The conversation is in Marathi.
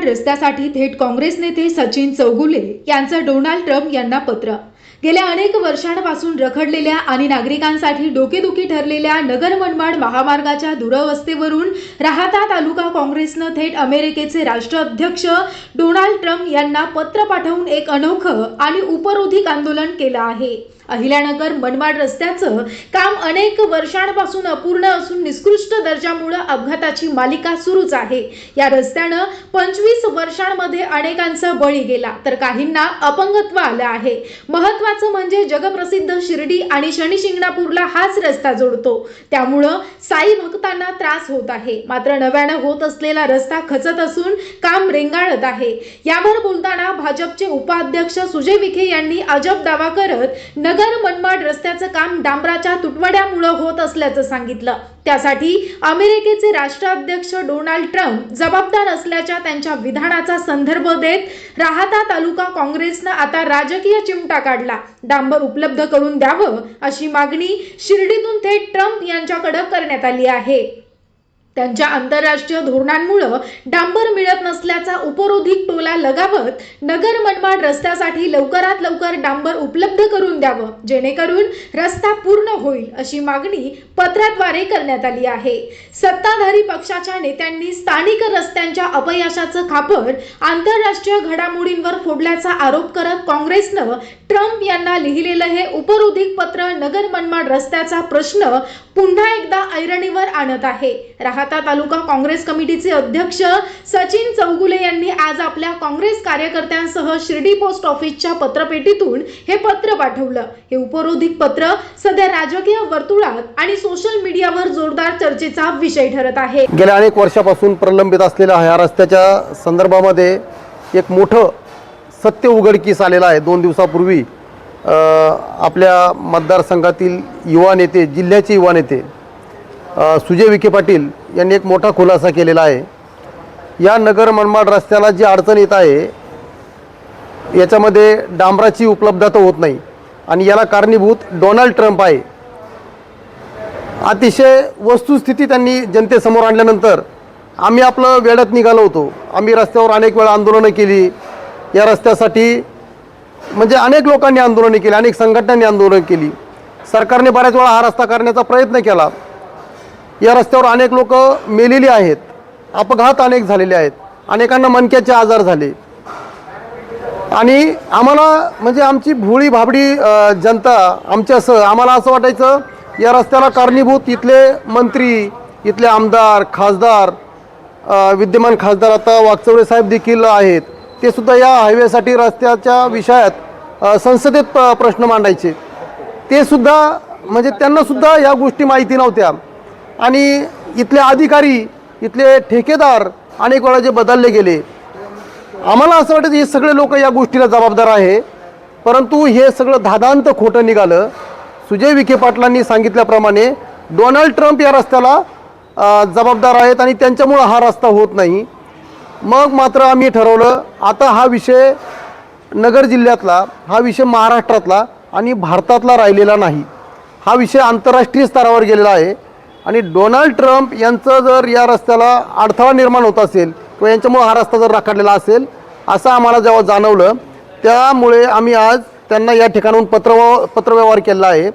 मनमाड रस्त्यासाठी थेट काँग्रेस नेते सचिन चौगुले यांचं डोनाल्ड ट्रम्प यांना पत्र। गेल्या अनेक वर्षांपासून रखडलेल्या आणि नागरिकांसाठी डोकेदुखी ठरलेल्या नगर मनमाड महामार्गाच्या दुरवस्थेवरून राहाता तालुका काँग्रेसनं थेट अमेरिकेचे राष्ट्राध्यक्ष डोनाल्ड ट्रम्प यांना पत्र पाठवून एक अनोखं आणि उपरोधिक आंदोलन केलं आहे। अहिल्यानगर मनमाड रस्त्याचं काम अनेक वर्षांपासून अपूर्ण असून निकृष्ट दर्जामुळे अपघाताची मालिका सुरूच आहे। या रस्त्यानं 25 वर्षांमध्ये अनेकांचा बळी गेला तर काहींना अपंगत्व आलं आहे। महत्त्वाचं म्हणजे जगप्रसिद्ध शिर्डी आणि शनी शिंगणापूरला हाच रस्ता जोडतो, त्यामुळे साई भक्तांना त्रास होत आहे। मात्र नव्यानं होत असलेला रस्ता खचत असून काम रेंगाळत आहे। यावर बोलताना भाजपचे उपाध्यक्ष सुजय विखे यांनी अजब दावा करत नगर मनमाड रस्त्याचं काम डांबराच्या तुटवड्यामुळे होत असल्याचं सांगितलं। त्यासाठी अमेरिकेचे राष्ट्राध्यक्ष डोनाल्ड ट्रम्प जबाबदार असल्याच्या त्यांच्या विधानाचा संदर्भ देत राहाता तालुका काँग्रेसनं आता राजकीय चिमटा काढला। डांबर उपलब्ध करून द्यावं अशी मागणी शिर्डीतून थेट ट्रम्प यांच्याकडे करण्यात आली आहे। त्यांच्या आंतरराष्ट्रीय धोरणांमुळे डांबर मिळत नसल्याचा उपरोधिक टोला लगावत नगर मनमाड रस्त्यासाठी लवकरात लवकर डांबर उपलब्ध करून द्यावं, जेणेकरून रस्ता पूर्ण होईल अशी मागणी पत्राद्वारे करण्यात आली आहे। सत्ताधारी पक्षाच्या नेत्यांनी स्थानिक रस्त्यांच्या अपयशाचं खापर आंतरराष्ट्रीय घडामोडींवर फोडल्याचा आरोप करत काँग्रेसनं ट्रम्प यांना लिहिलेलं हे उपरोधिक पत्र नगर मनमाड रस्त्याचा प्रश्न पुन्हा एकदा ऐरणीवर आणत आहे। राहाता तालुका काँग्रेस कमिटीचे अध्यक्ष सचिन चौगुले यांनी आज आपल्या काँग्रेस कार्यकर्त्यांसह शिर्डी पोस्ट ऑफिसच्या पत्रपेटीतून हे पत्र पाठवलं। हे उपरोधिक पत्र सध्या राजकीय वर्तुळात आणि सोशल मीडियावर जोरदार चर्चेचा विषय ठरत आहे। गेल्या अनेक वर्षापासून प्रलंबित असलेल्या या रस्त्याच्या संदर्भामध्ये एक मोठं सत्य उघडकीस आलेलं आहे। 2 दिवसापूर्वी आपल्या मतदारसंघातील युवा नेते, जिल्ह्याचे युवा नेते सुजय विखे पाटील यांनी एक मोठा खुलासा केलेला आहे। या नगर मनमाड रस्त्याला जी अडचण येत आहे याच्यामध्ये डांबराची उपलब्धता होत नाही आणि याला कारणीभूत डोनाल्ड ट्रम्प आहे। अतिशय वस्तुस्थिती त्यांनी जनतेसमोर आणल्यानंतर आम्ही आपलं वेळात निघालो होतो। आम्ही रस्त्यावर अनेक वेळा आंदोलनं केली। या रस्त्यासाठी म्हणजे अनेक लोकांनी आंदोलने केली, अनेक संघटनांनी आंदोलन केली। सरकारने बऱ्याच वेळा हा रस्ता करण्याचा प्रयत्न केला। या रस्त्यावर अनेक लोक मेलेली आहेत, अपघात अनेक झालेले आहेत, अनेकांना मणक्याचे आजार झाले आणि आम्हाला म्हणजे आमची भोळी भाबडी जनता आमच्यासह आम्हाला असं वाटायचं या रस्त्याला कारणीभूत इथले मंत्री, इथले आमदार, खासदार, विद्यमान खासदार आता वाकचौरे साहेब देखील आहेत, ते सुद्धा या हायवेसाठी रस्त्याच्या विषयात संसदेत प्रश्न मांडायचे। ते सुद्धा म्हणजे त्यांना सुद्धा या गोष्टी माहिती नव्हत्या आणि इथले अधिकारी, इथले ठेकेदार अनेक वेळा जे बदलले गेले। आम्हाला असं वाटतं हे सगळे लोक या गोष्टीला जबाबदार आहे, परंतु हे सगळं धादांत खोटं निघालं। सुजय विखे पाटलांनी सांगितल्याप्रमाणे डोनाल्ड ट्रम्प या रस्त्याला जबाबदार आहेत आणि त्यांच्यामुळे हा रस्ता होत नाही। मग मात्र आम्ही ठरवलं आता हा विषय नगर जिल्ह्यातला, हा विषय महाराष्ट्रातला आणि भारतातला राहिलेला नाही, हा विषय आंतरराष्ट्रीय स्तरावर गेलेला आहे आणि डोनाल्ड ट्रम्प यांचं जर या रस्त्याला अडथळा निर्माण होत असेल किंवा यांच्यामुळे हा रस्ता जर रखडलेला असेल असं आम्हाला जेव्हा जाणवलं, त्यामुळे आम्ही आज त्यांना या ठिकाणाहून पत्रव्यवहार केला आहे।